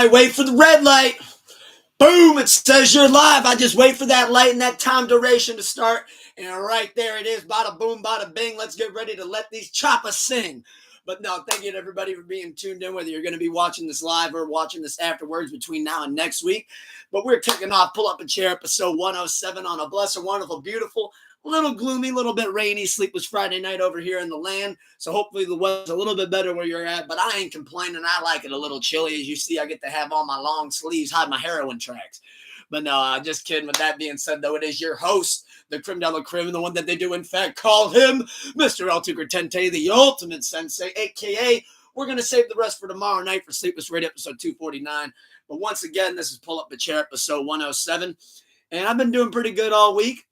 I wait for the red light. Boom, it says you're live. I just wait for that light and that time duration to start. And right there it is. Bada boom, bada bing. Let's get ready to let these choppers sing. But no, thank you to everybody for being tuned in, whether you're going to be watching this live or watching this afterwards between now and next week. But we're kicking off Pull Up a Chair episode 107 on a blessed, wonderful, beautiful, a little gloomy, a little bit rainy, sleepless Friday night over here in the land. So hopefully the weather's a little bit better where you're at. But I ain't complaining. I like it a little chilly. As you see, I get to have all my long sleeves hide my heroin tracks. But no, just kidding. With that being said, though, it is your host, the creme de la creme, the one that they do, in fact, call him Mr. El Tucker Tente, the ultimate sensei, a.k.a. we're going to save the rest for tomorrow night for Sleepless Radio episode 249. But once again, this is Pull Up a Chair episode 107. And I've been doing pretty good all week.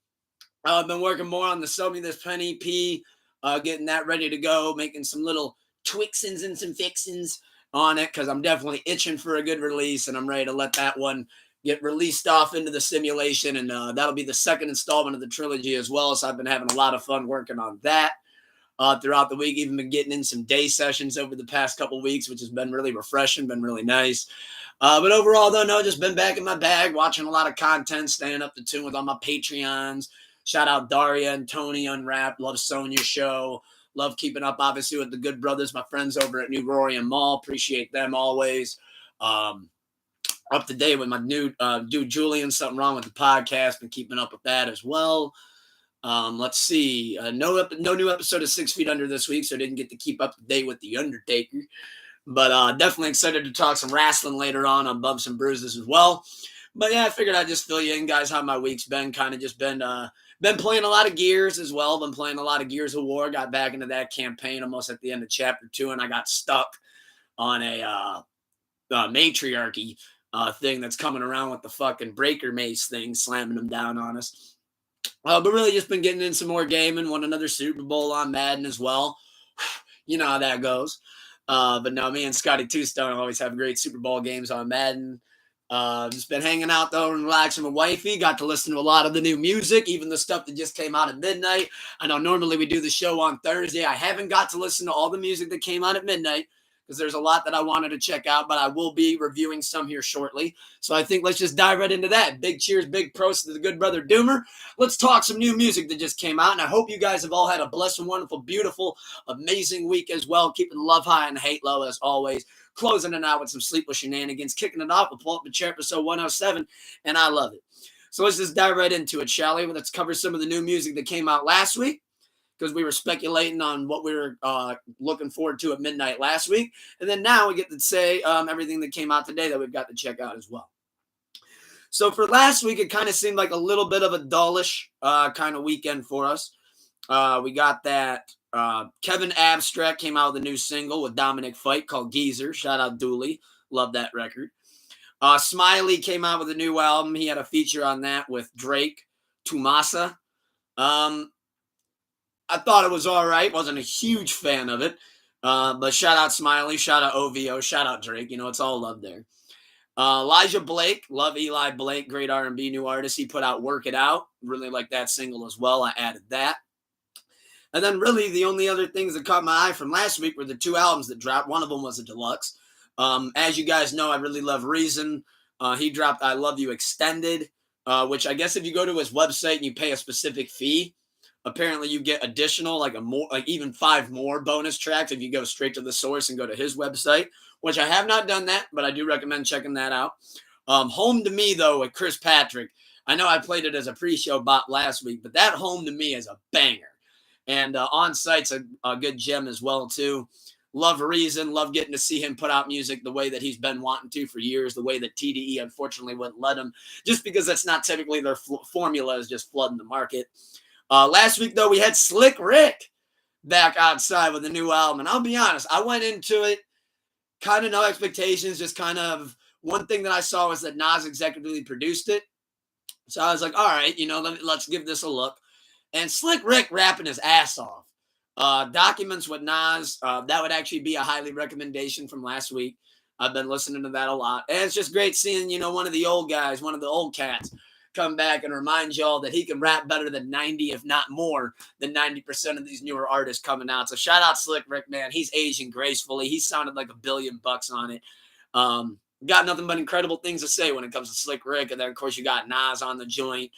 I've been working more on the Sell Me This Pen EP, getting that ready to go, making some little twixins and some fixins on it because I'm definitely itching for a good release, and I'm ready to let that one get released off into the simulation, and that'll be the second installment of the trilogy as well. So I've been having a lot of fun working on that throughout the week. Even been getting in some day sessions over the past couple weeks, which has been really refreshing, been really nice. But overall, though, no, just been back in my bag, watching a lot of content, staying up to tune with all my Patreons. Shout out Daria and Tony Unwrapped. Love Sonia's show. Love keeping up, obviously, with the good brothers, my friends over at New Rory Mall. Appreciate them always. Up to date with my new dude Julian. Something wrong with the podcast. Been keeping up with that as well. Let's see. No new episode of 6 Feet Under this week, so I didn't get to keep up to date with The Undertaker. But definitely excited to talk some wrestling later on Bumps and Bruises as well. But yeah, I figured I'd just fill you in, guys, how my week's been. Kind of just been playing a lot of Gears as well. Been playing a lot of Gears of War. Got back into that campaign almost at the end of Chapter 2, and I got stuck on a matriarchy thing that's coming around with the fucking breaker mace thing, slamming them down on us. But really just been getting in some more gaming. Won another Super Bowl on Madden as well. You know how that goes. But no, me and Scotty Two-Stone always have great Super Bowl games on Madden. Just been hanging out, though, and relaxing with wifey. Got to listen to a lot of the new music, even the stuff that just came out at midnight. I know normally we do the show on Thursday. I haven't got to listen to all the music that came out at midnight because there's a lot that I wanted to check out, but I will be reviewing some here shortly. So I think let's just dive right into that. Big cheers, big pros to the good brother Doomer. Let's talk some new music that just came out, and I hope you guys have all had a blessed and wonderful, beautiful, amazing week as well. Keeping the love high and the hate low as always. Closing it out with some sleepless shenanigans, kicking it off with Pull Up a Chair episode 107, and I love it. So let's just dive right into it, shall we? Let's cover some of the new music that came out last week, because we were speculating on what we were looking forward to at midnight last week. And then now we get to say everything that came out today that we've got to check out as well. So for last week, it kind of seemed like a little bit of a dullish kind of weekend for us. We got that Kevin Abstract came out with a new single with Dominic Fike called Geezer. Shout out Dooley. Love that record. Smiley came out with a new album. He had a feature on that with Drake, Tumasa. I thought it was all right. Wasn't a huge fan of it. But shout out Smiley. Shout out OVO. Shout out Drake. You know, it's all love there. Elijah Blake. Love Eli Blake. Great R&B new artist. He put out Work It Out. Really like that single as well. I added that. And then really the only other things that caught my eye from last week were the two albums that dropped. One of them was a deluxe. As you guys know, I really love Reason. He dropped I Love You Extended, which I guess if you go to his website and you pay a specific fee, apparently you get additional, like even 5 more bonus tracks if you go straight to the source and go to his website, which I have not done that, but I do recommend checking that out. Home to Me, though, with Chris Patrick. I know I played it as a pre-show bot last week, but that Home to Me is a banger. And On Site's a good gem as well, too. Love Reason. Love getting to see him put out music the way that he's been wanting to for years, the way that TDE unfortunately wouldn't let him, just because that's not typically their formula, is just flooding the market. Last week, though, we had Slick Rick back outside with a new album. And I'll be honest, I went into it kind of no expectations, just kind of one thing that I saw was that Nas executively produced it. So I was like, all right, let's give this a look. And Slick Rick rapping his ass off. Documents with Nas, that would actually be a highly recommendation from last week. I've been listening to that a lot. And it's just great seeing, one of the old guys, one of the old cats, come back and remind y'all that he can rap better than 90, if not more than 90% of these newer artists coming out. So shout out Slick Rick, man. He's aging gracefully. He sounded like $1 billion on it. got nothing but incredible things to say when it comes to Slick Rick. And then, of course, you got Nas on the joint.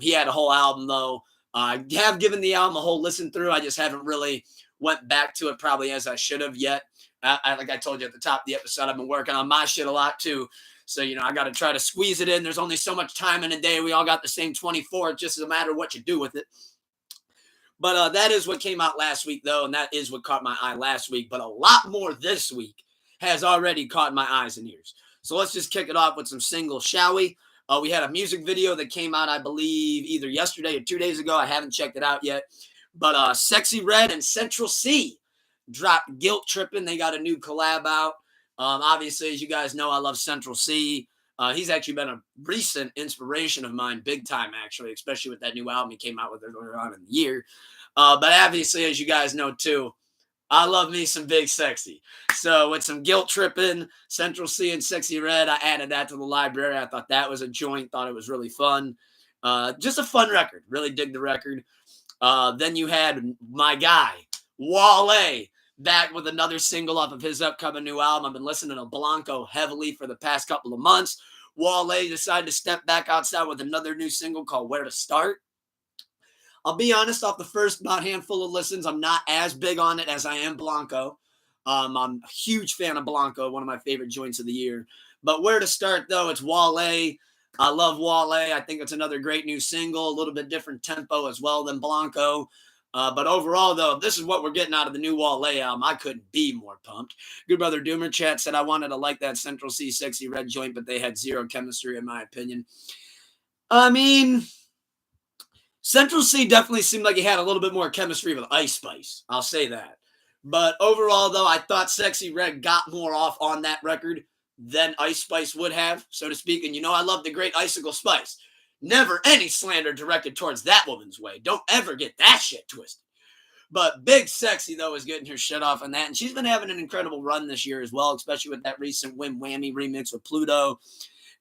He had a whole album, though. I have given the album a whole listen through. I just haven't really went back to it probably as I should have yet. Like I told you at the top of the episode, I've been working on my shit a lot, too. So, I got to try to squeeze it in. There's only so much time in a day. We all got the same 24. It just doesn't matter what you do with it. But that is what came out last week, though, and that is what caught my eye last week. But a lot more this week has already caught my eyes and ears. So let's just kick it off with some singles, shall we? We had a music video that came out, I believe, either yesterday or 2 days ago. I haven't checked it out yet. But Sexy Red and Central C dropped Guilt Trippin'. They got a new collab out. Obviously, as you guys know, I love Central C. He's actually been a recent inspiration of mine, big time, actually, especially with that new album he came out with earlier on in the year. But obviously, as you guys know, too, I love me some Big Sexy. So with some Guilt Trippin', Central C, and Sexy Red, I added that to the library. I thought that was a joint, thought it was really fun. Just a fun record. Really dig the record. Then you had my guy, Wale, back with another single off of his upcoming new album. I've been listening to Blanco heavily for the past couple of months. Wale decided to step back outside with another new single called Where to Start. I'll be honest, off the first about handful of listens, I'm not as big on it as I am Blanco. I'm a huge fan of Blanco, one of my favorite joints of the year. But Where to Start, though, it's Wale. I love Wale. I think it's another great new single, a little bit different tempo as well than Blanco. But overall, though, this is what we're getting out of the new Wale album. I couldn't be more pumped. Good Brother Doomer Chat said I wanted to like that Central C Sexy Red joint, but they had zero chemistry, in my opinion. I mean, Central C definitely seemed like he had a little bit more chemistry with Ice Spice. I'll say that. But overall, though, I thought Sexy Red got more off on that record than Ice Spice would have, so to speak. And I love the great Icicle Spice. Never any slander directed towards that woman's way. Don't ever get that shit twisted. But Big Sexy, though, is getting her shit off on that. And she's been having an incredible run this year as well, especially with that recent Wim Whammy remix with Pluto.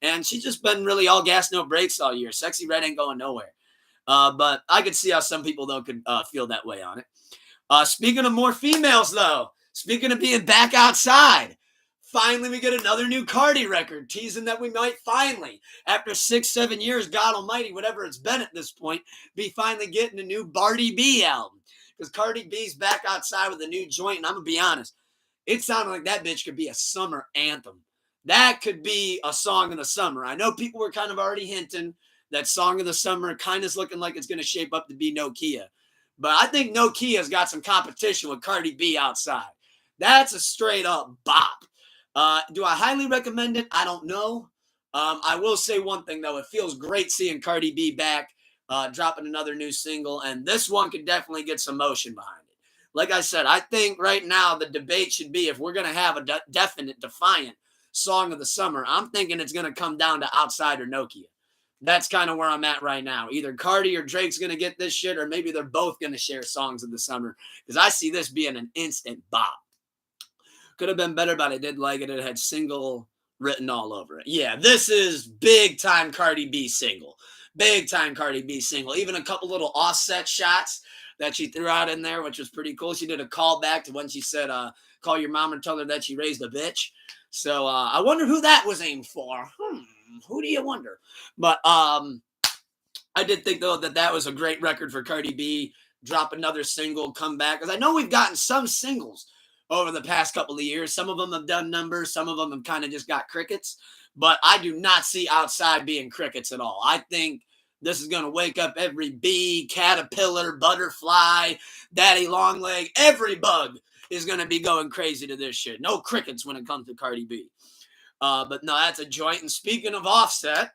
And she's just been really all gas, no brakes all year. Sexy Red ain't going nowhere. But I could see how some people, though, could feel that way on it. Speaking of more females, though, speaking of being back outside, finally we get another new Cardi record, teasing that we might finally, after 6-7 years, God almighty, whatever it's been at this point, be finally getting a new Cardi B album. Because Cardi B's back outside with a new joint, and I'm going to be honest, it sounded like that bitch could be a summer anthem. That could be a song of the summer. I know people were kind of already hinting that song of the summer kind of is looking like it's going to shape up to be Nokia. But I think Nokia's got some competition with Cardi B outside. That's a straight up bop. Do I highly recommend it? I don't know. I will say one thing, though. It feels great seeing Cardi B back, dropping another new single. And this one could definitely get some motion behind it. Like I said, I think right now the debate should be if we're going to have a definite, defiant song of the summer, I'm thinking it's going to come down to Outside or Nokia. That's kind of where I'm at right now. Either Cardi or Drake's going to get this shit, or maybe they're both going to share songs of the summer, because I see this being an instant bop. Could have been better, but I did like it. It had single written all over it. Yeah, this is big time Cardi B single. Big time Cardi B single. Even a couple little offset shots that she threw out in there, which was pretty cool. She did a callback to when she said, call your mom and tell her that she raised a bitch. So I wonder who that was aimed for. Who do you wonder? But I did think, though, that was a great record for Cardi B. Drop another single, come back. Because I know we've gotten some singles over the past couple of years. Some of them have done numbers. Some of them have kind of just got crickets. But I do not see Outside being crickets at all. I think this is going to wake up every bee, caterpillar, butterfly, daddy longleg. Every bug is going to be going crazy to this shit. No crickets when it comes to Cardi B. But no, that's a joint. And speaking of Offset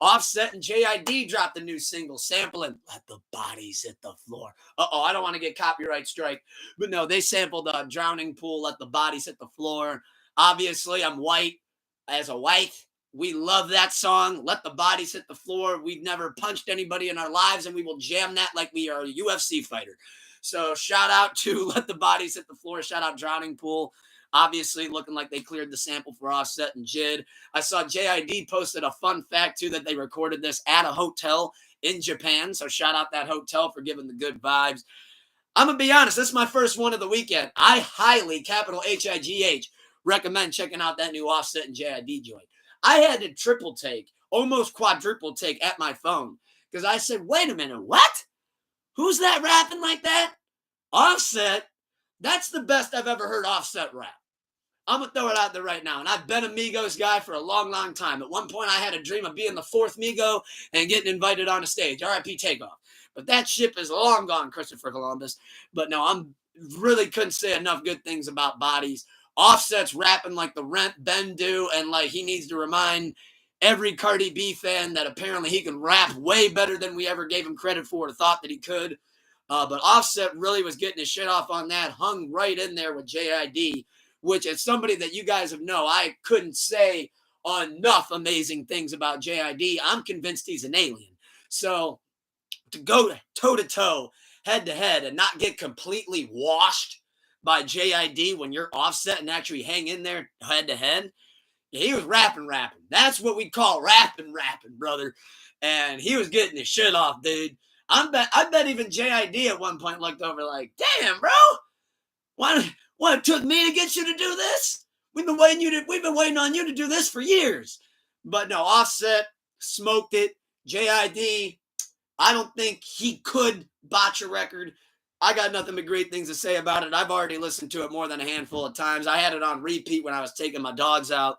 and JID dropped a new single sampling Let the Bodies Hit the Floor. I don't want to get copyright strike. But no, they sampled Drowning Pool, Let the Bodies Hit the Floor. Obviously, I'm white. As a white, we love that song. Let the Bodies Hit the Floor. We've never punched anybody in our lives, and we will jam that like we are a UFC fighter. So shout out to Let the Bodies Hit the Floor. Shout out Drowning Pool. Obviously, looking like they cleared the sample for Offset and Jid. I saw JID posted a fun fact, too, that they recorded this at a hotel in Japan. So shout out that hotel for giving the good vibes. I'm going to be honest, this is my first one of the weekend. I highly, capital H-I-G-H, recommend checking out that new Offset and JID joint. I had to triple take, almost quadruple take at my phone because I said, wait a minute, what? Who's that rapping like that? Offset. That's the best I've ever heard Offset rap. I'm going to throw it out there right now. And I've been a Migos guy for a long, long time. At one point, I had a dream of being the fourth Migo and getting invited on a stage. RIP Takeoff. But that ship is long gone, Christopher Columbus. But no, I'm really couldn't say enough good things about Bodies. Offset's rapping like the Rent Ben do, and like he needs to remind every Cardi B fan that apparently he can rap way better than we ever gave him credit for or thought that he could. But Offset really was getting his shit off on that, hung right in there with JID, which as somebody that you guys know, I couldn't say enough amazing things about JID. I'm convinced he's an alien. So to go toe-to-toe, head-to-head, and not get completely washed by JID when you're Offset and actually hang in there head-to-head, he was rapping. That's what we call rapping, brother. And he was getting his shit off, dude. I bet even JID at one point looked over like, damn, bro, what it took me to get you to do this? We've been waiting on you to do this for years. But no, Offset smoked it. JID, I don't think he could botch a record. I got nothing but great things to say about it. I've already listened to it more than a handful of times. I had it on repeat when I was taking my dogs out.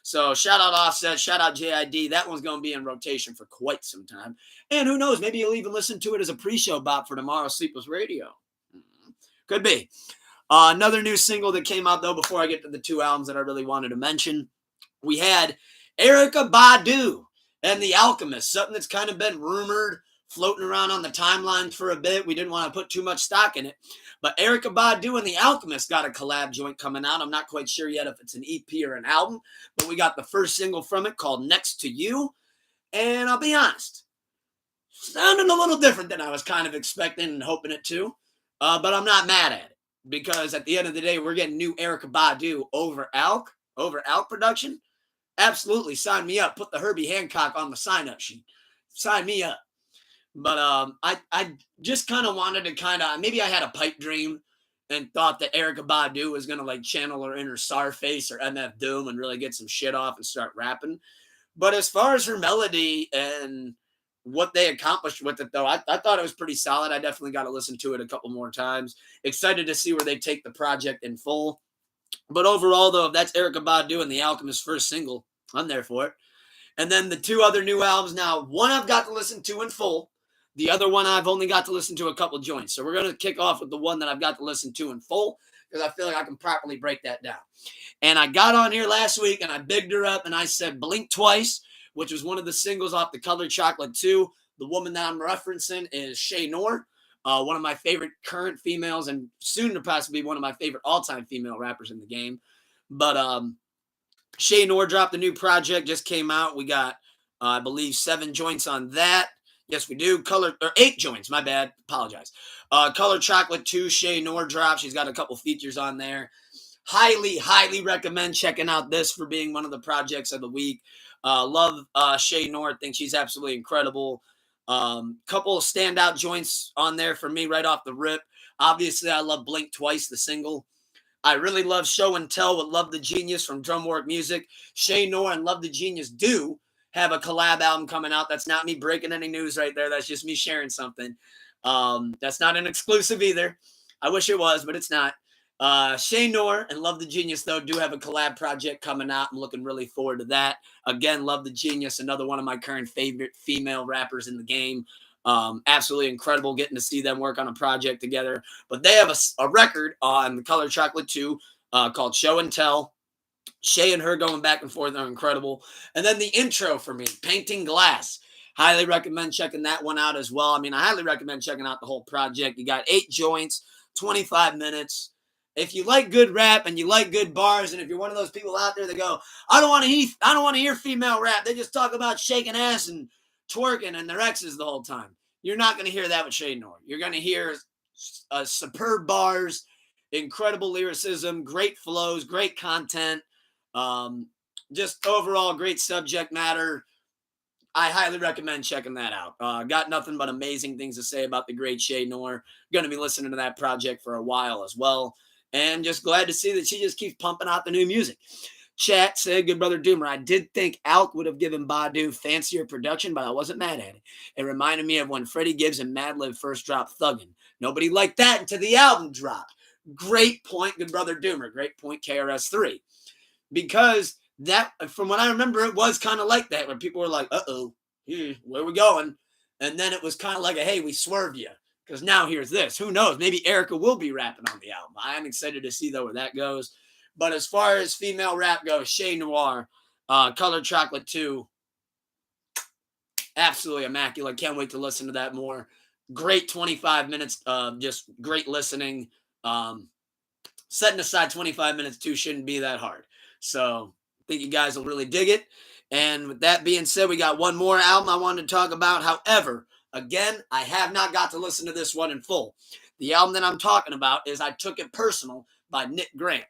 So shout out Offset, shout out JID. That one's going to be in rotation for quite some time. And who knows, maybe you'll even listen to it as a pre-show bot for tomorrow's Sleepless Radio. Could be. Another new single that came out, though, before I get to the two albums that I really wanted to mention, we had Erykah Badu and The Alchemist, something that's kind of been rumored, floating around on the timeline for a bit. We didn't want to put too much stock in it. But Erykah Badu and The Alchemist got a collab joint coming out. I'm not quite sure yet if it's an EP or an album, but we got the first single from it called Next to You. And I'll be honest, sounding a little different than I was kind of expecting and hoping it to. But I'm not mad at it because at the end of the day, we're getting new Erykah Badu over Alk production. Absolutely, sign me up. Put the Herbie Hancock on the sign-up sheet. Sign me up. But I just kind of wanted to maybe I had a pipe dream and thought that Erykah Badu was going to like channel her inner Starface or MF Doom and really get some shit off and start rapping. But as far as her melody and what they accomplished with it, though, I thought it was pretty solid. I definitely got to listen to it a couple more times. Excited to see where they take the project in full. But overall, though, if that's Erykah Badu and The Alchemist's first single, I'm there for it. And then the two other new albums. Now, one I've got to listen to in full. The other one I've only got to listen to a couple joints. So we're going to kick off with the one that I've got to listen to in full because I feel like I can properly break that down. And I got on here last week and I bigged her up and I said Blink Twice, which was one of the singles off the Color Chocolate 2. The woman that I'm referencing is Shay Noor, one of my favorite current females and soon to possibly be one of my favorite all-time female rappers in the game. But Shay Noor dropped a new project, just came out. We got, I believe, 7 joints on that. Yes, we do. 8 joints. My bad. Apologize. Color Chocolate 2, Shay Noor dropped. She's got a couple features on there. Highly recommend checking out this for being one of the projects of the week. Love Shay Noor. Think she's absolutely incredible. Couple of standout joints on there for me right off the rip. Obviously, I love Blink Twice, the single. I really love Show and Tell with Love the Genius from Drumwork Music. Shay Noor and Love the Genius do have a collab album coming out. That's not me breaking any news right there. That's just me sharing something. That's not an exclusive either. I wish it was, but it's not. Shay Noor and Love the Genius, though, do have a collab project coming out. I'm looking really forward to that. Again, Love the Genius, another one of my current favorite female rappers in the game. Absolutely incredible getting to see them work on a project together. But they have a record on the Color Chocolate 2 called Show and Tell. Shay and her going back and forth are incredible. And then the intro for me, Painting Glass. Highly recommend checking that one out as well. I mean, I highly recommend checking out the whole project. You got 8 joints, 25 minutes. If you like good rap and you like good bars, and if you're one of those people out there that go, I don't want to hear female rap. They just talk about shaking ass and twerking and their exes the whole time. You're not going to hear that with Shay Noor. You're going to hear superb bars, incredible lyricism, great flows, great content. Just overall great subject matter. I highly recommend checking that out. Got nothing but amazing things to say about the great Shay Noor. Going to be listening to that project for a while as well. and just glad to see that she just keeps pumping out the new music. Chat said, good brother Doomer, I did think Alk would have given Badu fancier production, but I wasn't mad at it. It reminded me of when Freddie Gibbs and Madlib first dropped Thuggin'. Nobody liked that until the album dropped. Great point, good brother Doomer. Great point, KRS3. Because that, from what I remember, it was kind of like that, where people were like, uh-oh, where are we going? And then it was kind of like a, hey, we swerved you, because now here's this. Who knows? Maybe Erica will be rapping on the album. I am excited to see, though, where that goes. But as far as female rap goes, Shay Noir, Colored Chocolate 2, absolutely immaculate. Can't wait to listen to that more. Great 25 minutes of just great listening. Setting aside 25 minutes too shouldn't be that hard. So I think you guys will really dig it. And with that being said, we got one more album I wanted to talk about. However, again, I have not got to listen to this one in full. The album that I'm talking about is I Took It Personal by Nick Grant.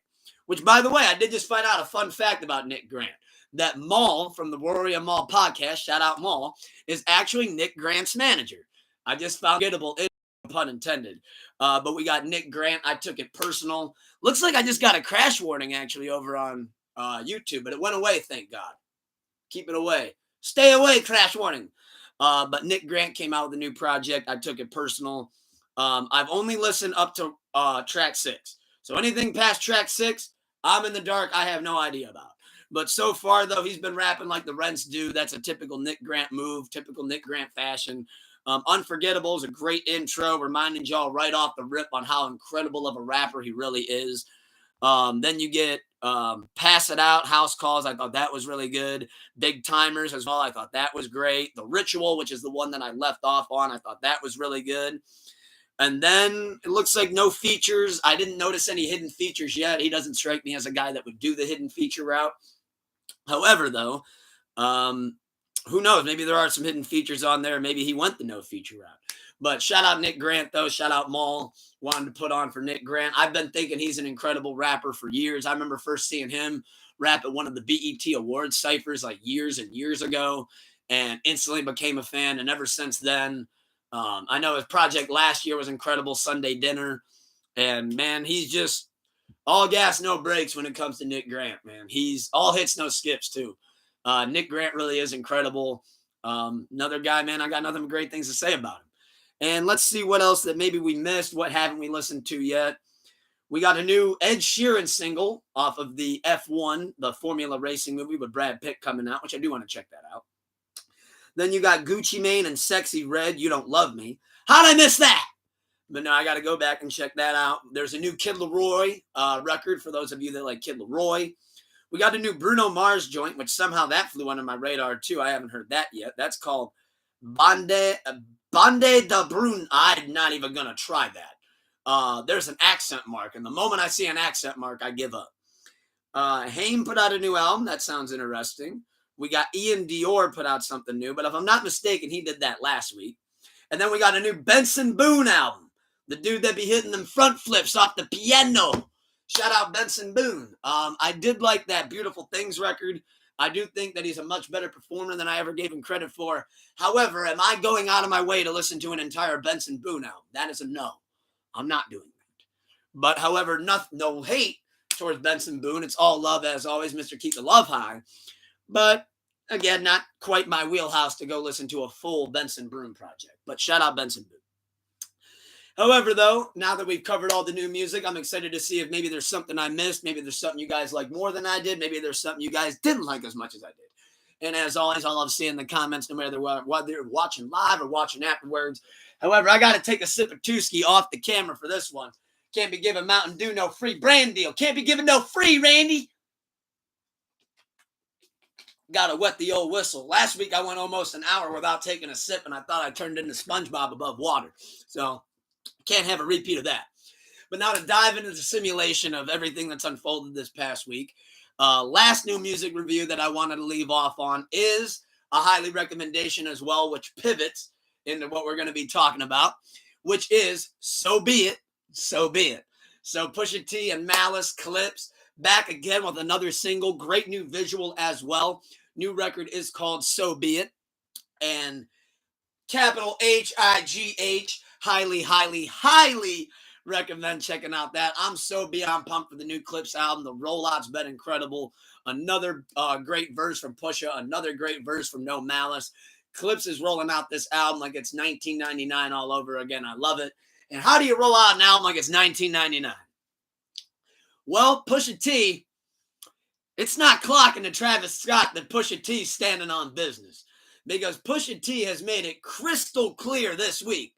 Which, by the way, I did just find out a fun fact about Nick Grant. That Maul from the Warrior Maul podcast, shout out Maul, is actually Nick Grant's manager. I just found gettable, pun intended. But we got Nick Grant, I Took It Personal. Looks like I just got a crash warning, actually, over on YouTube. But it went away, thank God. Keep it away. Stay away, crash warning. But Nick Grant came out with a new project, I Took It Personal. I've only listened up to track 6. So anything past track 6, I'm in the dark. I have no idea about. But so far, though, he's been rapping like the Rents do. That's a typical Nick Grant move, typical Nick Grant fashion. Unforgettable is a great intro, reminding y'all right off the rip on how incredible of a rapper he really is. Then you get Pass It Out, House Calls. I thought that was really good. Big Timers as well. I thought that was great. The Ritual, which is the one that I left off on, I thought that was really good. And then it looks like no features. I didn't notice any hidden features yet. He doesn't strike me as a guy that would do the hidden feature route. However, though, who knows? Maybe there are some hidden features on there. Maybe he went the no feature route. But shout out Nick Grant, though. Shout out Maul. Wanted to put on for Nick Grant. I've been thinking he's an incredible rapper for years. I remember first seeing him rap at one of the BET Awards ciphers like years and years ago, and instantly became a fan. And ever since then, I know his project last year was incredible, Sunday Dinner. And, man, he's just all gas, no brakes when it comes to Nick Grant, man. He's all hits, no skips, too. Nick Grant really is incredible. Another guy, man, I got nothing but great things to say about him. And let's see what else that maybe we missed. What haven't we listened to yet? We got a new Ed Sheeran single off of the F1, the Formula Racing movie with Brad Pitt coming out, which I do want to check that out. Then you got Gucci Mane and Sexy Red, You Don't Love Me. How'd I miss that? But no, I got to go back and check that out. There's a new Kid Laroi record for those of you that like Kid Laroi. We got a new Bruno Mars joint, which somehow that flew under my radar too. I haven't heard that yet. That's called Bande de Brun. I'm not even going to try that. There's an accent mark, and the moment I see an accent mark, I give up. Haim put out a new album. That sounds interesting. We got Ian Dior put out something new, but if I'm not mistaken, he did that last week. And then we got a new Benson Boone album. The dude that be hitting them front flips off the piano. Shout out Benson Boone. I did like that Beautiful Things record. I do think that he's a much better performer than I ever gave him credit for. However, am I going out of my way to listen to an entire Benson Boone album? That is a no. I'm not doing that. But however, no hate towards Benson Boone. It's all love as always, Mr. Keep the Love High. But again, not quite my wheelhouse to go listen to a full Benson Boone project. But shout out Benson Boone. However, though, now that we've covered all the new music, I'm excited to see if maybe there's something I missed. Maybe there's something you guys like more than I did. Maybe there's something you guys didn't like as much as I did. And as always, I love seeing the comments, no matter whether you're watching live or watching afterwards. However, I got to take a sip of Tooski off the camera for this one. Can't be giving Mountain Dew no free brand deal. Can't be giving no free, Randy. Got to wet the old whistle. Last week, I went almost an hour without taking a sip, and I thought I turned into SpongeBob above water. So can't have a repeat of that. But now to dive into the simulation of everything that's unfolded this past week. Last new music review that I wanted to leave off on is a highly recommendation as well, which pivots into what we're going to be talking about, which is So Be It, So Be It. So Pusha T and Malice Clips back again with another single. Great new visual as well. New record is called So Be It. And capital H-I-G-H, highly, highly, highly recommend checking out that. I'm so beyond pumped for the new Clips album. The rollout's been incredible. Another great verse from Pusha. Another great verse from No Malice. Clips is rolling out this album like it's 1999 all over again. I love it. And how do you roll out an album like it's 1999? Well, Pusha T, it's not clocking to Travis Scott that Pusha T's standing on business, because Pusha T has made it crystal clear this week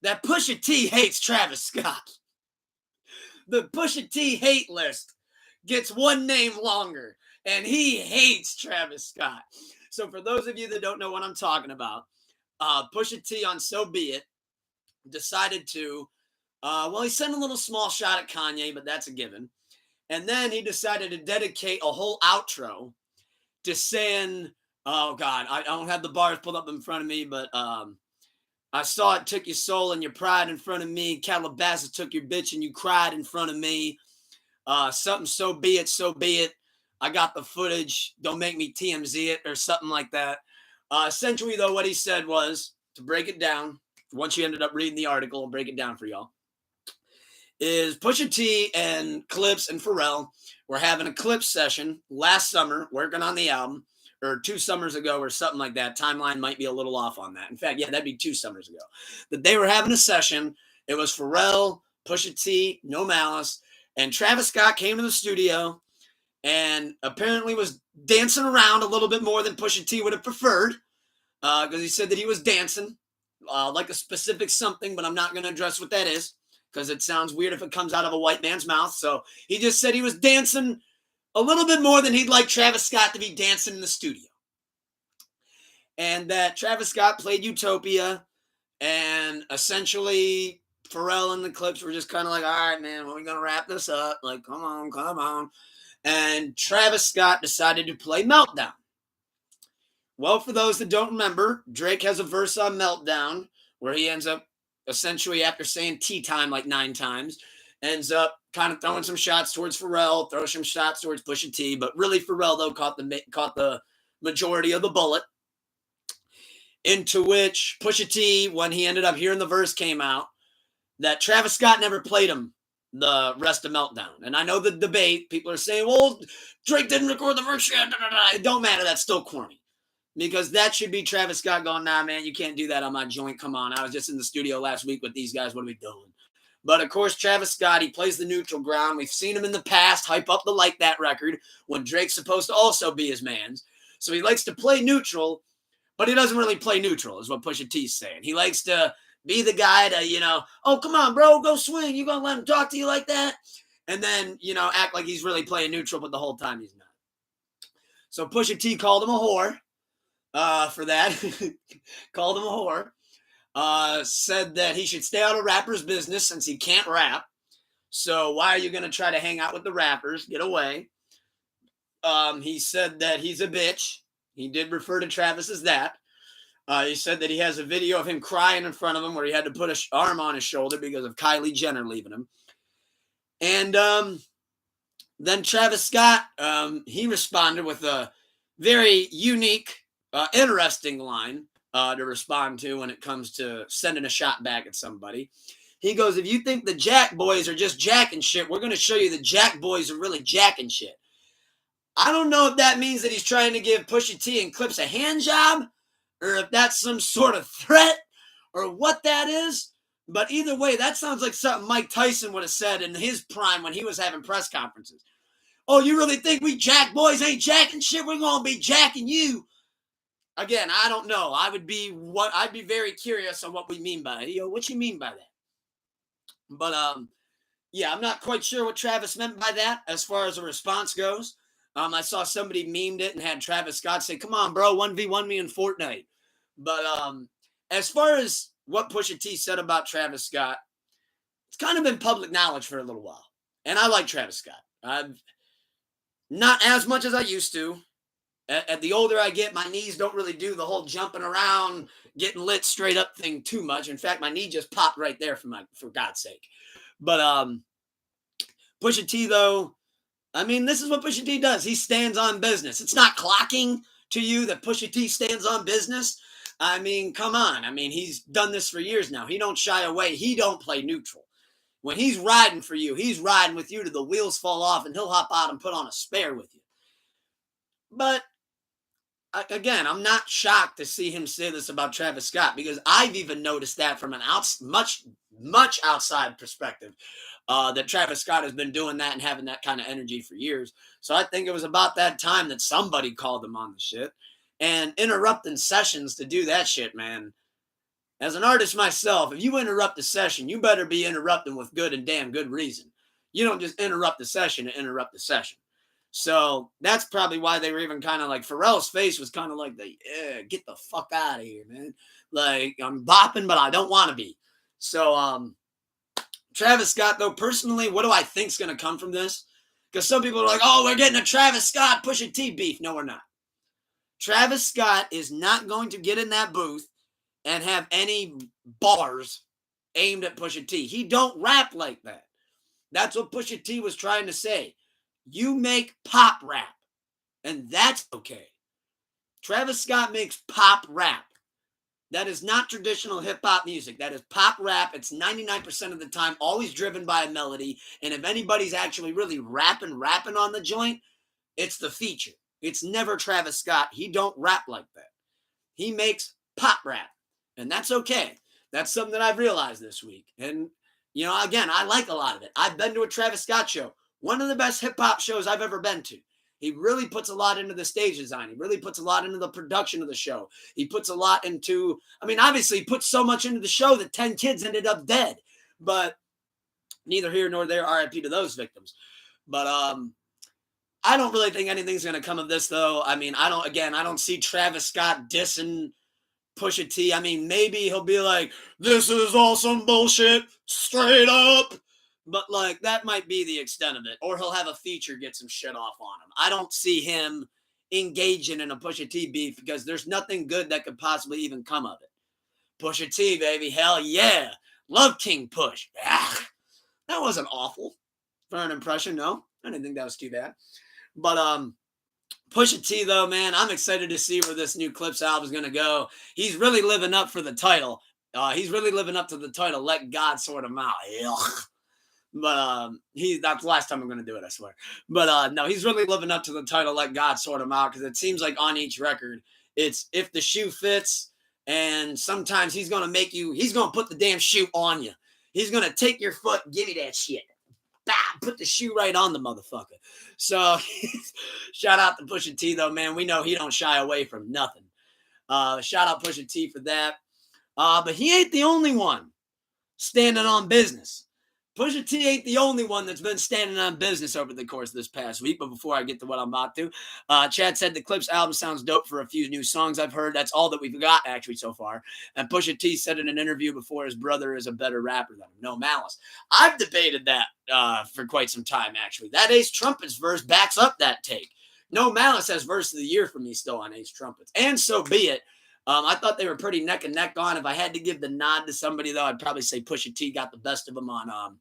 that Pusha T hates Travis Scott. The Pusha T hate list gets one name longer, and he hates Travis Scott. So for those of you that don't know what I'm talking about, Pusha T on So Be It decided to, he sent a little small shot at Kanye, but that's a given. And then he decided to dedicate a whole outro to saying, oh God, I don't have the bars pulled up in front of me, but I saw it took your soul and your pride in front of me. Calabasas took your bitch and you cried in front of me. Something, so be it, so be it. I got the footage. Don't make me TMZ it, or something like that. Essentially, though, what he said was, to break it down, once you ended up reading the article, I'll break it down for y'all, is Pusha T and Clips and Pharrell were having a Clips session last summer, working on the album, or 2 summers ago or something like that. Timeline might be a little off on that. In fact, yeah, that'd be 2 summers ago. That they were having a session. It was Pharrell, Pusha T, No Malice, and Travis Scott came to the studio and apparently was dancing around a little bit more than Pusha T would have preferred, because he said that he was dancing like a specific something, but I'm not going to address what that is because it sounds weird if it comes out of a white man's mouth. So he just said he was dancing a little bit more than he'd like Travis Scott to be dancing in the studio. And that Travis Scott played Utopia, and essentially Pharrell and the Clips were just kind of like, all right, man, when are we going to wrap this up? Like, come on. And Travis Scott decided to play Meltdown. Well, for those that don't remember, Drake has a verse on Meltdown where he ends up, essentially after saying tea time like 9 times, ends up kind of throwing some shots towards Pharrell, throws some shots towards Pusha T, but really Pharrell, though, caught the majority of the bullet, into which Pusha T, when he ended up hearing the verse came out, that Travis Scott never played him the rest of Meltdown. And I know the debate, people are saying, well, Drake didn't record the verse yet. It don't matter, that's still corny. Because that should be Travis Scott going, nah, man, you can't do that on my joint. Come on. I was just in the studio last week with these guys. What are we doing? But, of course, Travis Scott, he plays the neutral ground. We've seen him in the past hype up the Like That record when Drake's supposed to also be his man's. So he likes to play neutral, but he doesn't really play neutral, is what Pusha T's saying. He likes to be the guy to, oh, come on, bro, go swing. You going to let him talk to you like that? And then, act like he's really playing neutral, but the whole time he's not. So Pusha T called him a whore. For that, called him a whore, said that he should stay out of rappers' business since he can't rap. So why are you going to try to hang out with the rappers? Get away. He said that he's a bitch. He did refer to Travis as that. He said that he has a video of him crying in front of him where he had to put an arm on his shoulder because of Kylie Jenner leaving him. And then Travis Scott, he responded with a very unique, interesting line to respond to when it comes to sending a shot back at somebody. He goes, if you think the Jack boys are just jacking shit, we're going to show you the Jack boys are really jacking shit. I don't know if that means that he's trying to give Pusha T and Clips a hand job, or if that's some sort of threat, or what that is. But either way, that sounds like something Mike Tyson would have said in his prime when he was having press conferences. Oh, you really think we Jack boys ain't jacking shit? We're going to be jacking you. Again, I don't know. I'd be very curious on what we mean by it. What you mean by that? But yeah, I'm not quite sure what Travis meant by that as far as a response goes. I saw somebody memed it and had Travis Scott say, "Come on, bro, 1v1 me in Fortnite." But as far as what Pusha T said about Travis Scott, it's kind of been public knowledge for a little while. And I like Travis Scott. Not as much as I used to. At the older I get, my knees don't really do the whole jumping around, getting lit straight up thing too much. In fact, my knee just popped right there for God's sake. But Pusha T, though, I mean, this is what Pusha T does. He stands on business. It's not clocking to you that Pusha T stands on business. I mean, come on. I mean, he's done this for years now. He don't shy away. He don't play neutral. When he's riding for you, he's riding with you till the wheels fall off and he'll hop out and put on a spare with you. But again, I'm not shocked to see him say this about Travis Scott because I've even noticed that from an much outside perspective, that Travis Scott has been doing that and having that kind of energy for years. So I think it was about that time that somebody called him on the shit and interrupting sessions to do that shit, man. As an artist myself, if you interrupt a session, you better be interrupting with good and damn good reason. You don't just interrupt the session to interrupt the session. So that's probably why they were even kind of like Pharrell's face was kind of like get the fuck out of here, man. Like I'm bopping, but I don't want to be. So Travis Scott, though, personally, what do I think's gonna come from this? Because some people are like, oh, we're getting a Travis Scott Pusha T beef. No, we're not. Travis Scott is not going to get in that booth and have any bars aimed at Pusha T. He don't rap like that. That's what Pusha T was trying to say. You make pop rap, and that's okay. Travis Scott makes pop rap. That is not traditional hip-hop music. That is pop rap. It's 99% of the time always driven by a melody, and if anybody's actually really rapping on the joint, it's the feature. It's never Travis Scott. He don't rap like that. He makes pop rap, and that's okay. That's something that I've realized this week. And, you know, again, I like a lot of it. I've been to a Travis Scott show. One of the best hip-hop shows I've ever been to. He really puts a lot into the stage design. He really puts a lot into the production of the show. He puts a lot into, I mean, obviously he puts so much into the show that 10 kids ended up dead. But neither here nor there, RIP to those victims. But I don't really think anything's going to come of this, though. I mean, I don't see Travis Scott dissing Pusha T. I mean, maybe he'll be like, this is all some bullshit, straight up. But, like, that might be the extent of it. Or he'll have a feature get some shit off on him. I don't see him engaging in a Pusha T beef because there's nothing good that could possibly even come of it. Pusha T, baby, hell yeah. Love King Push. Ah, that wasn't awful for an impression, no. I didn't think that was too bad. But, Pusha T, though, man, I'm excited to see where this new Clips album is going to go. He's really living up for the title. He's really living up to the title, Let God Sort Him Out. Ugh. But that's the last time I'm going to do it, I swear. But no, he's really living up to the title, Let God Sort Him Out, because it seems like on each record, it's if the shoe fits, and sometimes he's going to put the damn shoe on you. He's going to take your foot, give you that shit. Bah, put the shoe right on the motherfucker. So shout out to Pusha T, though, man. We know he don't shy away from nothing. Shout out Pusha T for that. But he ain't the only one standing on business. Pusha T ain't the only one that's been standing on business over the course of this past week. But before I get to what I'm about to, Chad said the Clips album sounds dope for a few new songs I've heard. That's all that we've got, actually, so far. And Pusha T said in an interview before his brother is a better rapper than him. No malice. I've debated that for quite some time, actually. That Ace Trumpets verse backs up that take. No Malice has verse of the year for me still on Ace Trumpets. And so be it. I thought they were pretty neck and neck on. If I had to give the nod to somebody, though, I'd probably say Pusha T got the best of them on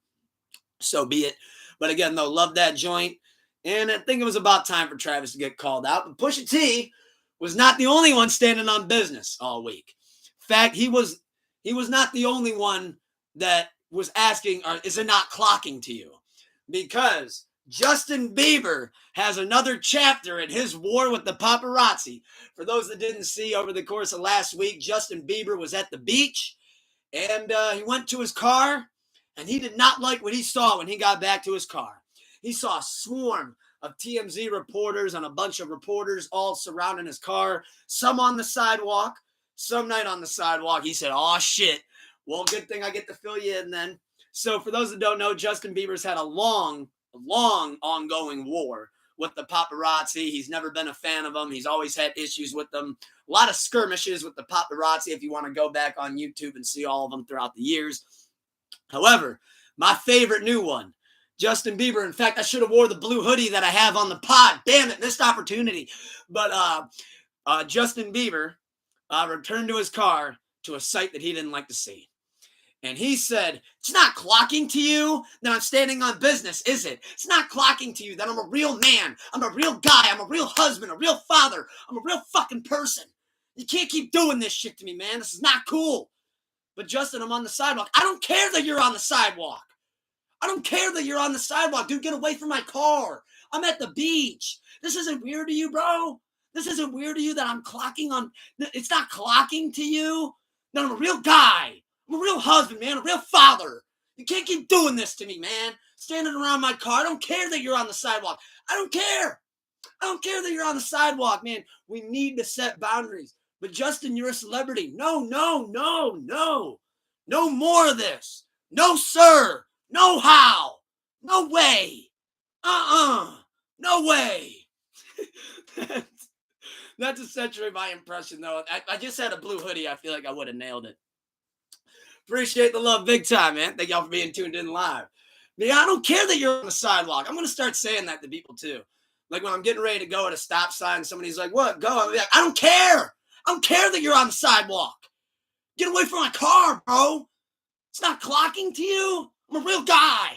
So Be It. But again, though, love that joint. And I think it was about time for Travis to get called out. But Pusha T was not the only one standing on business all week. In fact, he was not the only one that was asking, is it not clocking to you? Because Justin Bieber has another chapter in his war with the paparazzi. For those that didn't see, over the course of last week, Justin Bieber was at the beach, and he went to his car, and he did not like what he saw when he got back to his car. He saw a swarm of TMZ reporters and a bunch of reporters all surrounding his car, some on the sidewalk, some not on the sidewalk. He said, oh, shit. Well, good thing I get to fill you in then. So for those that don't know, Justin Bieber's had a long ongoing war with the paparazzi. He's never been a fan of them. He's always had issues with them. A lot of skirmishes with the paparazzi if you want to go back on YouTube and see all of them throughout the years. However, my favorite new one, Justin Bieber. In fact, I should have wore the blue hoodie that I have on the pod. Damn it, missed opportunity. But Justin Bieber returned to his car to a sight that he didn't like to see. And he said, it's not clocking to you that I'm standing on business, is it? It's not clocking to you that I'm a real man. I'm a real guy. I'm a real husband, a real father. I'm a real fucking person. You can't keep doing this shit to me, man. This is not cool. But Justin, I'm on the sidewalk. I don't care that you're on the sidewalk. I don't care that you're on the sidewalk. Dude, get away from my car. I'm at the beach. This isn't weird to you, bro. This isn't weird to you that I'm clocking on. It's not clocking to you that I'm a real guy. I'm a real husband, man. A real father. You can't keep doing this to me, man. Standing around my car. I don't care that you're on the sidewalk. I don't care. I don't care that you're on the sidewalk, man. We need to set boundaries. But Justin, you're a celebrity. No, no, no, no. No more of this. No, sir. No how. No way. No way. That's essentially my impression, though. I just had a blue hoodie. I feel like I would have nailed it. Appreciate the love big time, man. Thank y'all for being tuned in live. But yeah, I don't care that you're on the sidewalk. I'm going to start saying that to people, too. Like when I'm getting ready to go at a stop sign, somebody's like, what? Go. I'm like, I don't care. I don't care that you're on the sidewalk. Get away from my car, bro. It's not clocking to you. I'm a real guy.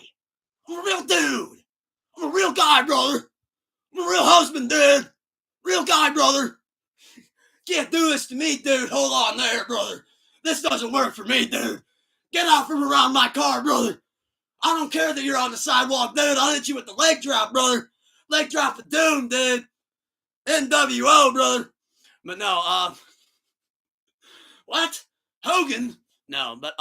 I'm a real dude. I'm a real guy, brother. I'm a real husband, dude. Real guy, brother. Can't do this to me, dude. Hold on there, brother. This doesn't work for me, dude. Get out from around my car, brother. I don't care that you're on the sidewalk, dude. I'll hit you with the leg drop, brother. Leg drop of doom, dude. NWO, brother. But no, what? Hogan? No, but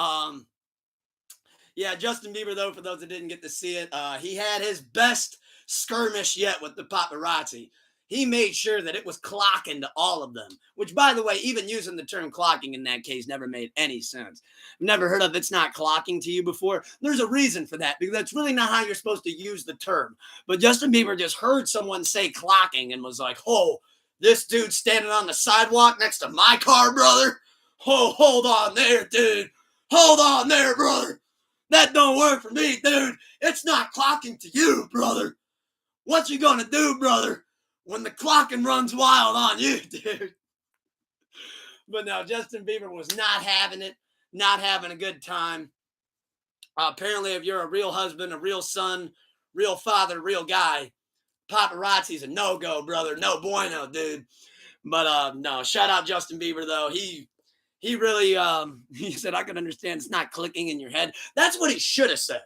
yeah, Justin Bieber, though, for those that didn't get to see it, he had his best skirmish yet with the paparazzi. He made sure that it was clocking to all of them, which, by the way, even using the term clocking in that case never made any sense. I've never heard of it's not clocking to you before. There's a reason for that, because that's really not how you're supposed to use the term. But Justin Bieber just heard someone say clocking and was like, oh, this dude standing on the sidewalk next to my car, brother? Oh, hold on there, dude. Hold on there, brother. That don't work for me, dude. It's not clocking to you, brother. What you gonna do, brother, when the clocking runs wild on you, dude? But no, Justin Bieber was not having it, not having a good time. Apparently, if you're a real husband, a real son, real father, real guy, paparazzi's a no-go, brother. No bueno, dude. But no, shout out Justin Bieber, though. He really, he said, I can understand it's not clicking in your head. That's what he should have said.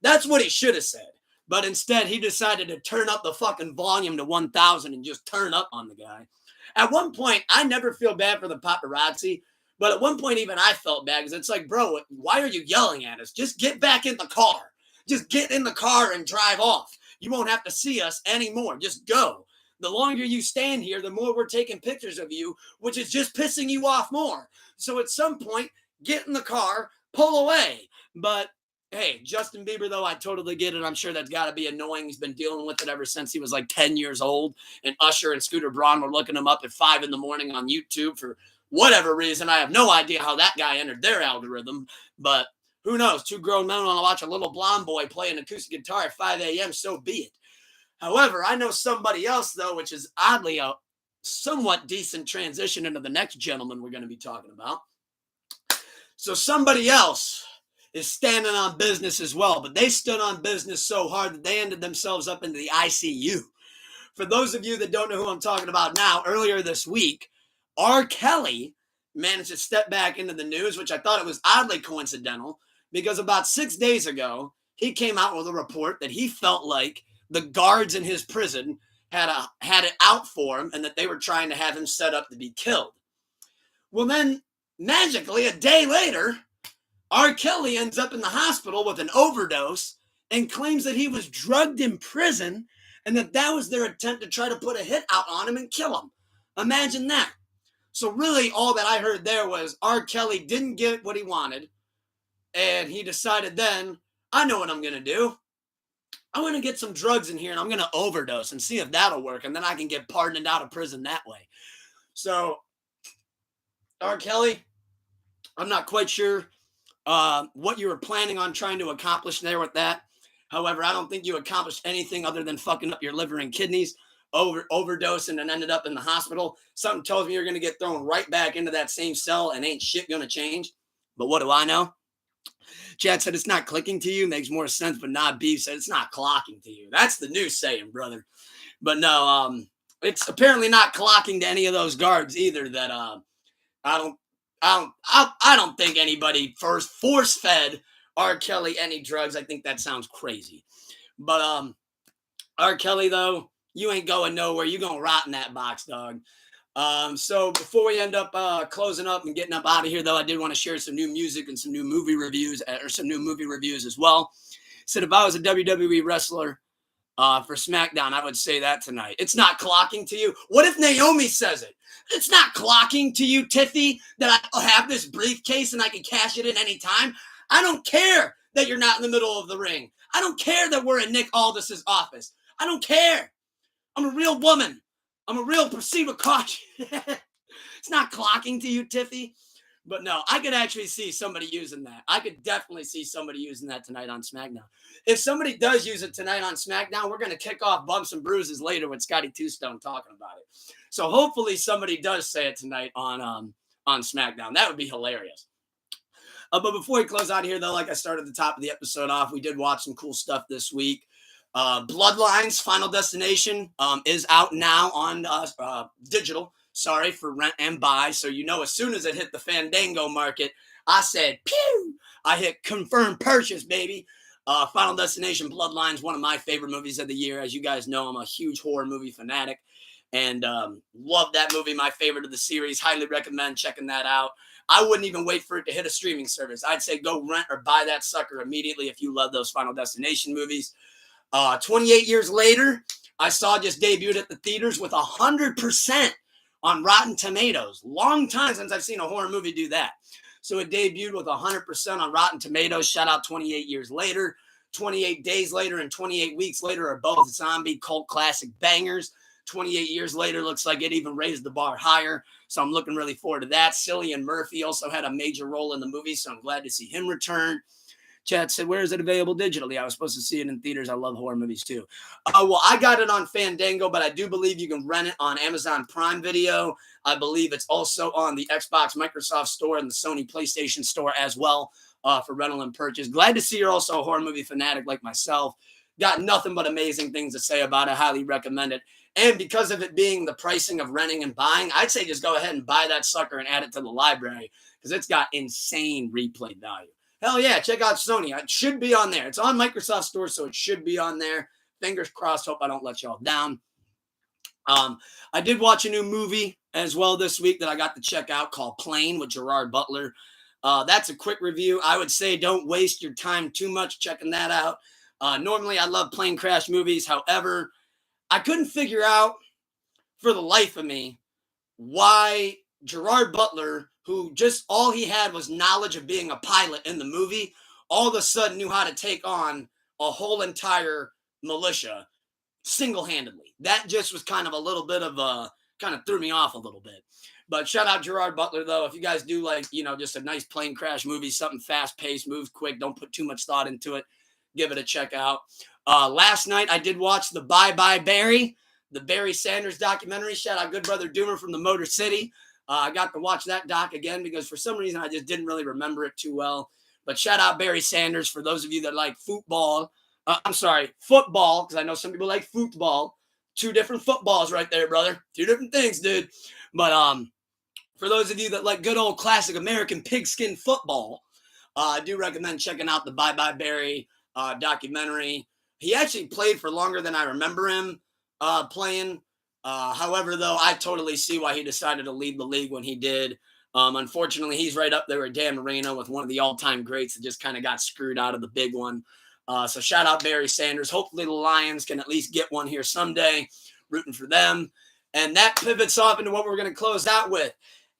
That's what he should have said. But instead, he decided to turn up the fucking volume to 1,000 and just turn up on the guy. At one point, I never feel bad for the paparazzi, but at one point, even I felt bad because it's like, bro, why are you yelling at us? Just get back in the car. Just get in the car and drive off. You won't have to see us anymore. Just go. The longer you stand here, the more we're taking pictures of you, which is just pissing you off more. So at some point, get in the car, pull away. But hey, Justin Bieber, though, I totally get it. I'm sure that's got to be annoying. He's been dealing with it ever since he was like 10 years old. And Usher and Scooter Braun were looking him up at 5 a.m. on YouTube for whatever reason. I have no idea how that guy entered their algorithm. But who knows? 2 grown men want to watch a little blonde boy play an acoustic guitar at 5 a.m., so be it. However, I know somebody else, though, which is oddly a somewhat decent transition into the next gentleman we're going to be talking about. So somebody else is standing on business as well, but they stood on business so hard that they ended themselves up into the ICU. For those of you that don't know who I'm talking about now, earlier this week, R. Kelly managed to step back into the news, which I thought it was oddly coincidental, because about 6 days ago, he came out with a report that he felt like the guards in his prison had it out for him and that they were trying to have him set up to be killed. Well, then, magically, a day later, R. Kelly ends up in the hospital with an overdose and claims that he was drugged in prison and that was their attempt to try to put a hit out on him and kill him. Imagine that. So really, all that I heard there was R. Kelly didn't get what he wanted, and he decided then, I know what I'm going to do. I'm going to get some drugs in here, and I'm going to overdose and see if that'll work, and then I can get pardoned out of prison that way. So, R. Kelly, I'm not quite sure what you were planning on trying to accomplish there with that. However, I don't think you accomplished anything other than fucking up your liver and kidneys, overdosing and ended up in the hospital. Something tells me you're going to get thrown right back into that same cell and ain't shit going to change. But what do I know? Chad said it's not clicking to you. Makes more sense, but not Beef said it's not clocking to you. That's the new saying, brother. But no, it's apparently not clocking to any of those guards either. That I don't think anybody first force fed R. Kelly, any drugs. I think that sounds crazy. But R. Kelly, though, you ain't going nowhere. You gonna rot in that box, dog. So before we end up closing up and getting up out of here, though, I did want to share some new music and some new movie reviews, or some new movie reviews as well. Said if I was a WWE wrestler for SmackDown, I would say that tonight. It's not clocking to you. What if Naomi says it? It's not clocking to you, Tiffy, that I have this briefcase and I can cash it in any time. I don't care that you're not in the middle of the ring. I don't care that we're in Nick Aldis's office. I don't care. I'm a real woman. I'm a real proceed with caution. It's not clocking to you, Tiffy. But no, I could actually see somebody using that. I could definitely see somebody using that tonight on SmackDown. If somebody does use it tonight on SmackDown, we're going to kick off Bumps and Bruises later with Scotty Two Stone talking about it. So hopefully somebody does say it tonight on SmackDown. That would be hilarious. But before we close out here, though, like I started the top of the episode off, we did watch some cool stuff this week. Bloodlines Final Destination is out now on digital. Sorry, for rent and buy. So you know, as soon as it hit the Fandango market, I said, pew! I hit confirm purchase, baby. Final Destination Bloodlines, one of my favorite movies of the year. As you guys know, I'm a huge horror movie fanatic. And love that movie, my favorite of the series. Highly recommend checking that out. I wouldn't even wait for it to hit a streaming service. I'd say go rent or buy that sucker immediately if you love those Final Destination movies. 28 years later, I saw just debuted at the theaters with 100% on Rotten Tomatoes. Long time since I've seen a horror movie do that. So it debuted with 100% on Rotten Tomatoes. Shout out 28 years later. 28 days later and 28 weeks later are both zombie cult classic bangers. 28 years later looks like it even raised the bar higher. So I'm looking really forward to that. Cillian Murphy also had a major role in the movie, so I'm glad to see him return. Chad said, where is it available digitally? I was supposed to see it in theaters. I love horror movies too. Well, I got it on Fandango, but I do believe you can rent it on Amazon Prime Video. I believe it's also on the Xbox, Microsoft Store, and the Sony PlayStation Store as well for rental and purchase. Glad to see you're also a horror movie fanatic like myself. Got nothing but amazing things to say about it. Highly recommend it. And because of it being the pricing of renting and buying, I'd say just go ahead and buy that sucker and add it to the library because it's got insane replay value. Hell yeah, check out Sony. It should be on there. It's on Microsoft Store, so it should be on there. Fingers crossed. Hope I don't let y'all down. I did watch a new movie as well this week that I got to check out called Plane with Gerard Butler. That's a quick review. I would say don't waste your time too much checking that out. Normally, I love plane crash movies. However, I couldn't figure out for the life of me why Gerard Butler, who just all he had was knowledge of being a pilot in the movie, all of a sudden knew how to take on a whole entire militia single-handedly. That just was kind of a little bit of kind of threw me off a little bit. But shout out Gerard Butler, though. If you guys do like, just a nice plane crash movie, something fast-paced, moves quick, don't put too much thought into it, give it a check out. Last night, I did watch the Bye Bye Barry, the Barry Sanders documentary. Shout out good brother Doomer from the Motor City. I got to watch that doc again because for some reason I just didn't really remember it too well. But shout out Barry Sanders for those of you that like football. Football, because I know some people like football. Two different footballs right there, brother. Two different things, dude. But for those of you that like good old classic American pigskin football, I do recommend checking out the Bye Bye Barry documentary. He actually played for longer than I remember him playing. However, though, I totally see why he decided to leave the league when he did. Unfortunately, he's right up there with Dan Marino with one of the all-time greats that just kind of got screwed out of the big one. So shout out Barry Sanders. Hopefully the Lions can at least get one here someday. Rooting for them. And that pivots off into what we're going to close out with.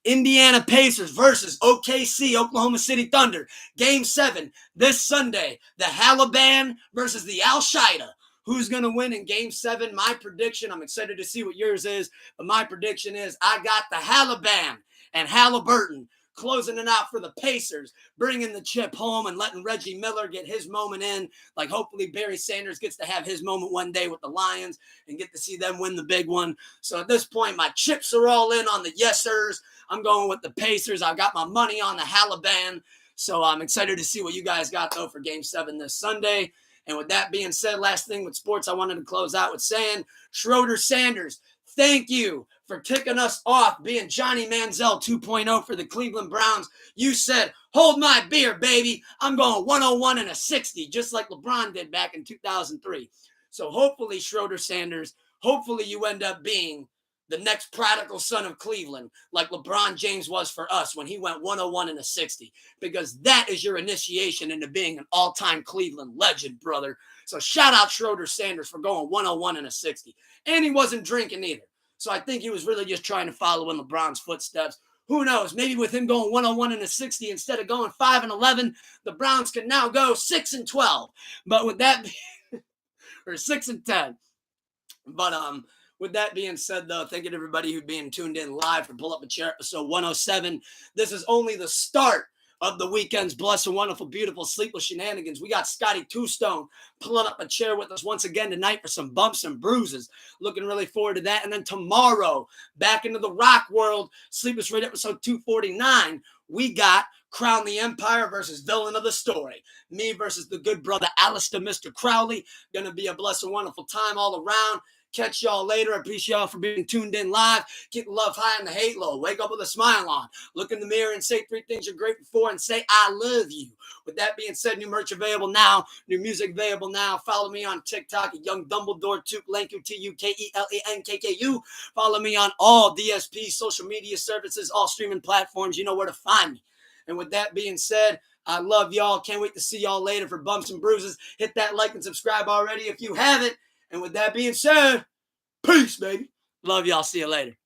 Indiana Pacers versus OKC, Oklahoma City Thunder. Game 7 this Sunday. The Halaban versus the Al-Shaida. Who's going to win in Game 7? My prediction, I'm excited to see what yours is, but my prediction is I got the Halaban and Halliburton closing it out for the Pacers, bringing the chip home and letting Reggie Miller get his moment in. Like hopefully Barry Sanders gets to have his moment one day with the Lions and get to see them win the big one. So at this point, my chips are all in on the yes sirs. I'm going with the Pacers. I've got my money on the Halaban. So I'm excited to see what you guys got, though, for Game 7 this Sunday. And with that being said, last thing with sports, I wanted to close out with saying Schroeder Sanders, Thank you for ticking us off being Johnny Manziel 2.0 for the Cleveland Browns. You said, hold my beer, baby. I'm going 101 and a 60, just like LeBron did back in 2003. So hopefully, Schroeder Sanders, hopefully you end up being the next prodigal son of Cleveland, like LeBron James was for us when he went 101 and a 60, because that is your initiation into being an all-time Cleveland legend, brother. So shout out Schroeder Sanders for going 101 and a 60. And he wasn't drinking either. So I think he was really just trying to follow in LeBron's footsteps. Who knows? Maybe with him going 101 and a 60 instead of going 5 and 11, the Browns can now go 6 and 12. But with that, or 6 and 10. But with that being said, though, thank you to everybody who's being tuned in live for Pull Up a Chair episode 107. This is only the start of the weekend's blessed and wonderful, beautiful, sleepless shenanigans. We got Scotty Two-Stone pulling up a chair with us once again tonight for some bumps and bruises. Looking really forward to that. And then tomorrow, back into the rock world, Sleepless Radio episode 249, we got Crown the Empire versus Villain of the Story. Me versus the good brother Alistair Mr. Crowley. Gonna be a blessed and wonderful time all around. Catch y'all later. I appreciate y'all for being tuned in live. Keep the love high and the hate low. Wake up with a smile on. Look in the mirror and say 3 things you're grateful for and say, I love you. With that being said, new merch available now. New music available now. Follow me on TikTok at Young Dumbledore Tuklenku, Tukelenkku. Follow me on all DSP social media services, all streaming platforms. You know where to find me. And with that being said, I love y'all. Can't wait to see y'all later for Bumps and Bruises. Hit that like and subscribe already if you haven't. And with that being said, peace, baby. Love y'all. See you later.